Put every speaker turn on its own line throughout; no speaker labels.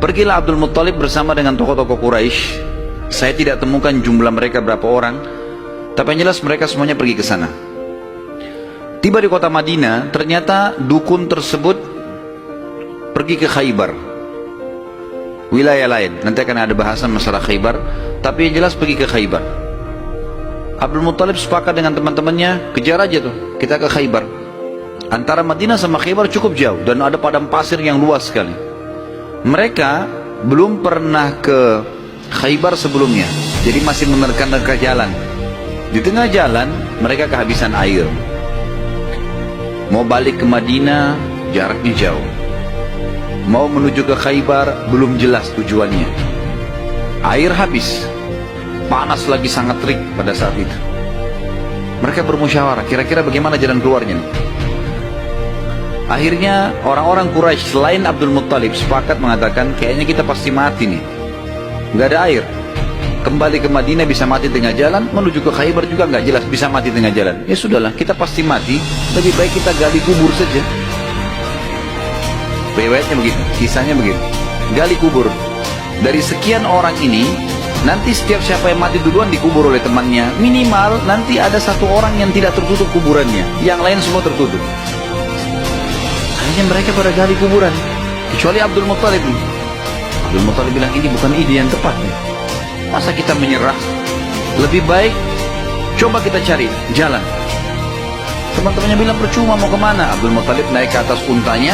Pergilah Abdul Muttalib bersama dengan tokoh-tokoh Quraisy. Saya tidak temukan jumlah mereka berapa orang, tapi yang jelas mereka semuanya pergi ke sana. Tiba di kota Madinah, ternyata dukun tersebut pergi ke Khaybar, wilayah lain. Nanti akan ada bahasan masalah Khaybar, tapi yang jelas pergi ke Khaybar. Abdul Muttalib sepakat dengan teman-temannya, kejar aja tuh, kita ke Khaybar. Antara Madinah sama Khaybar cukup jauh dan ada padang pasir yang luas sekali. Mereka belum pernah ke Khaybar sebelumnya, jadi masih menerka-nerka jalan. Di tengah jalan mereka kehabisan air. Mau balik ke Madinah jaraknya jauh, mau menuju ke Khaybar belum jelas tujuannya. Air habis, panas lagi sangat terik pada saat itu. Mereka bermusyawarah, kira-kira bagaimana jalan keluarnya nih? Akhirnya orang-orang Quraisy selain Abdul Muttalib sepakat mengatakan, kayaknya kita pasti mati nih, nggak ada air. Kembali ke Madinah bisa mati tengah jalan, menuju ke Khaybar juga nggak jelas, bisa mati tengah jalan. Ya sudahlah, kita pasti mati, lebih baik kita gali kubur saja. Riwayatnya begitu, kisahnya begitu. Gali kubur. Dari sekian orang ini, nanti setiap siapa yang mati duluan dikubur oleh temannya. Minimal nanti ada satu orang yang tidak tertutup kuburannya, yang lain semua tertutup. Akhirnya mereka pada gali kuburan, kecuali Abdul Muttalib. Abdul Muttalib bilang, ini bukan ide yang tepat nih. Masa kita menyerah? Lebih baik coba kita cari jalan. Teman-temannya bilang, percuma, mau kemana? Abdul Muttalib naik ke atas untanya.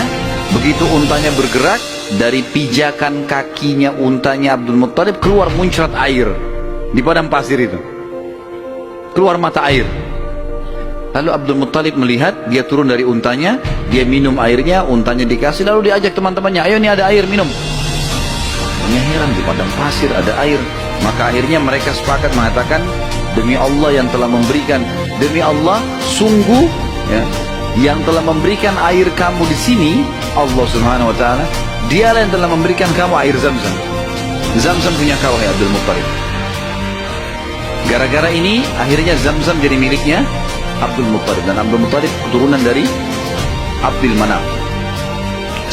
Begitu untanya bergerak, dari pijakan kakinya untanya Abdul Muttalib keluar muncrat air di padang pasir itu. Keluar mata air. Lalu Abdul Muttalib melihat, dia turun dari untanya, dia minum airnya, untanya dikasih, lalu diajak teman-temannya, ayo nih ada air, minum. Temannya heran, di padang pasir ada air. Maka akhirnya mereka sepakat mengatakan, demi Allah yang telah memberikan, demi Allah sungguh ya, yang telah memberikan air kamu di sini, Allah Subhanahu wa Ta'ala, dialah yang telah memberikan kamu air Zamzam. Zamzam punya kau, ya Abdul Muttalib. Gara-gara ini akhirnya Zamzam jadi miliknya Abdul Muttalib, dan Abdul Muttalib keturunan dari Abdul Manaf.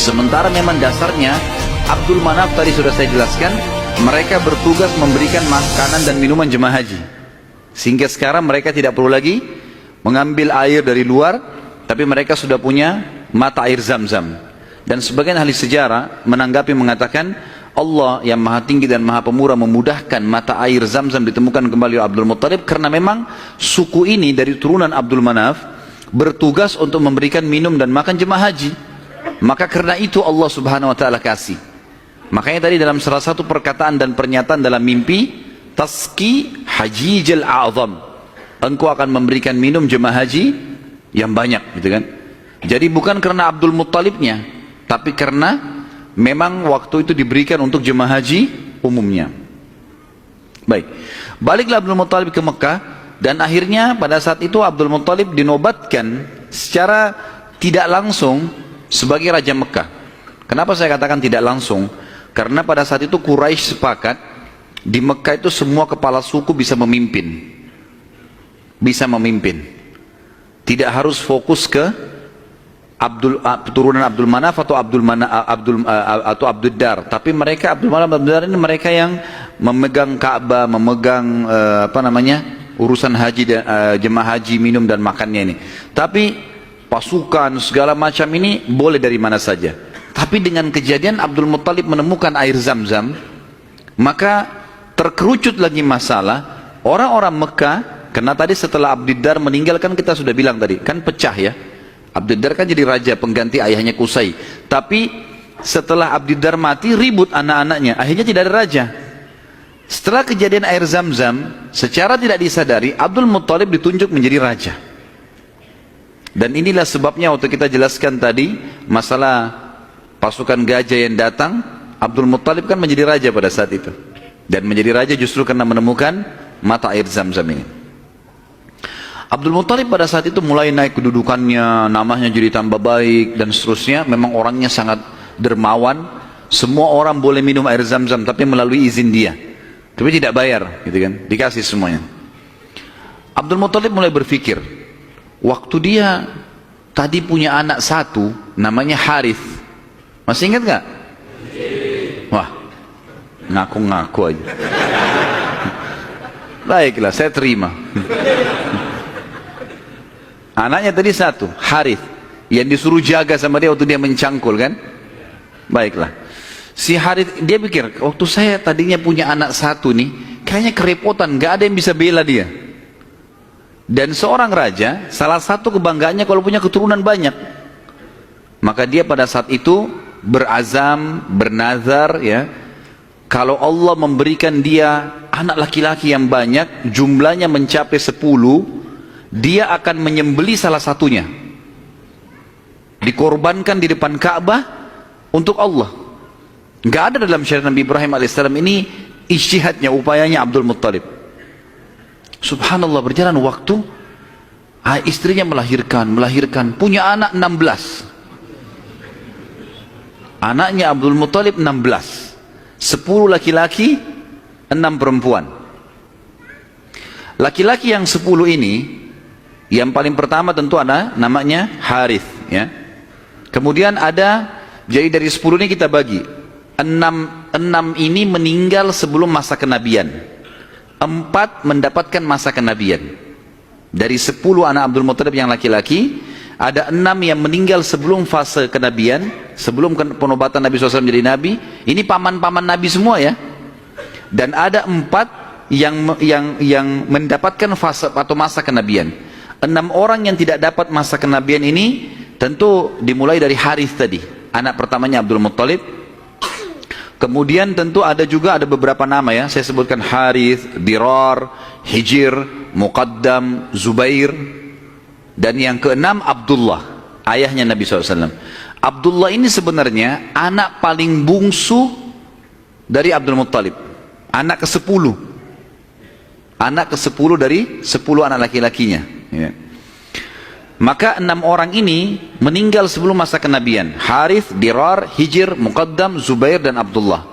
Sementara memang dasarnya Abdul Manaf tadi sudah saya jelaskan, mereka bertugas memberikan makanan dan minuman jemaah haji, sehingga sekarang mereka tidak perlu lagi mengambil air dari luar, tapi mereka sudah punya mata air Zamzam. Dan sebagian ahli sejarah menanggapi mengatakan, Allah yang maha tinggi dan maha pemurah memudahkan mata air Zamzam ditemukan kembali oleh Abdul Muttalib, karena memang suku ini dari turunan Abdul Manaf bertugas untuk memberikan minum dan makan jemaah haji. Maka karena itu Allah Subhanahu wa Ta'ala kasih. Makanya tadi dalam salah satu perkataan dan pernyataan dalam mimpi, Taski Hajijal A'zam, engkau akan memberikan minum jemaah haji yang banyak, gitu kan. Jadi bukan karena Abdul Muttalibnya, tapi karena memang waktu itu diberikan untuk jemaah haji umumnya. Baik, baliklah Abdul Muttalib ke Mekah, dan akhirnya pada saat itu Abdul Muttalib dinobatkan secara tidak langsung sebagai Raja Mekah. Kenapa saya katakan tidak langsung? Karena pada saat itu Quraisy sepakat, di Mekah itu semua kepala suku bisa memimpin. Bisa memimpin. Tidak harus fokus ke turunan Abdul Manaf atau Abdul Dar, tapi mereka Abdul Manaf Abdul Dar ini mereka yang memegang Ka'bah, memegang urusan haji dan jemaah haji, minum dan makannya ini. Tapi pasukan segala macam ini boleh dari mana saja. Tapi dengan kejadian Abdul Muttalib menemukan air Zamzam, maka terkerucut lagi masalah orang-orang Mekah. Karena tadi setelah Abdul Dar meninggal, kan kita sudah bilang tadi, kan pecah ya. Abdul Dar kan jadi raja pengganti ayahnya Qusay. Tapi setelah Abdul Dar mati, ribut anak-anaknya, akhirnya tidak ada raja. Setelah kejadian air Zamzam, secara tidak disadari Abdul Muttalib ditunjuk menjadi raja. Dan inilah sebabnya waktu kita jelaskan tadi masalah pasukan gajah yang datang, Abdul Muttalib kan menjadi raja pada saat itu. Dan menjadi raja justru karena menemukan mata air Zamzam ini. Abdul Muttalib pada saat itu mulai naik kedudukannya, namanya jadi tambah baik dan seterusnya. Memang orangnya sangat dermawan. Semua orang boleh minum air Zamzam, tapi melalui izin dia. Tapi tidak bayar, gitu kan? Dikasih semuanya. Abdul Muttalib mulai berpikir, waktu dia tadi punya anak satu, namanya Harith. Masih ingat nggak? Wah, ngaku-ngaku aja. Baiklah, saya terima. Anaknya tadi satu, Harith, yang disuruh jaga sama dia waktu dia mencangkul kan. Baiklah, si Harith dia pikir, waktu saya tadinya punya anak satu nih, kayaknya kerepotan, gak ada yang bisa bela dia. Dan seorang raja, salah satu kebanggaannya kalau punya keturunan banyak. Maka dia pada saat itu berazam, bernazar ya, kalau Allah memberikan dia anak laki-laki yang banyak, jumlahnya mencapai 10, dia akan menyembeli salah satunya, dikorbankan di depan Ka'bah untuk Allah. Gak ada dalam syariat Nabi Ibrahim alaihissalam ini ijtihadnya, upayanya Abdul Muttalib. Subhanallah, berjalan waktu, istrinya melahirkan, punya anak 16. Anaknya Abdul Muttalib 16, 10 laki-laki, 6 perempuan. Laki-laki yang 10 ini, yang paling pertama tentu ada namanya Harith ya. Kemudian ada, jadi dari 10 ini kita bagi 6 ini meninggal sebelum masa kenabian, 4 mendapatkan masa kenabian. Dari 10 anak Abdul Muttalib yang laki-laki, ada 6 yang meninggal sebelum fase kenabian, sebelum penobatan Nabi SAW jadi Nabi. Ini paman-paman Nabi semua ya. Dan ada 4 yang mendapatkan fase atau masa kenabian. 6 orang yang tidak dapat masa kenabian ini tentu dimulai dari Harith tadi, anak pertamanya Abdul Muttalib. Kemudian tentu ada beberapa nama ya, saya sebutkan Harith, Dirar, Hijir, Muqaddam, Zubair. Dan yang keenam Abdullah, ayahnya Nabi SAW. Abdullah ini sebenarnya anak paling bungsu dari Abdul Muttalib, anak ke-10. Anak ke-10 dari 10 anak laki-lakinya ya. Maka 6 orang ini meninggal sebelum masa kenabian. Harith, Dirar, Hijir, Muqaddam, Zubair dan Abdullah.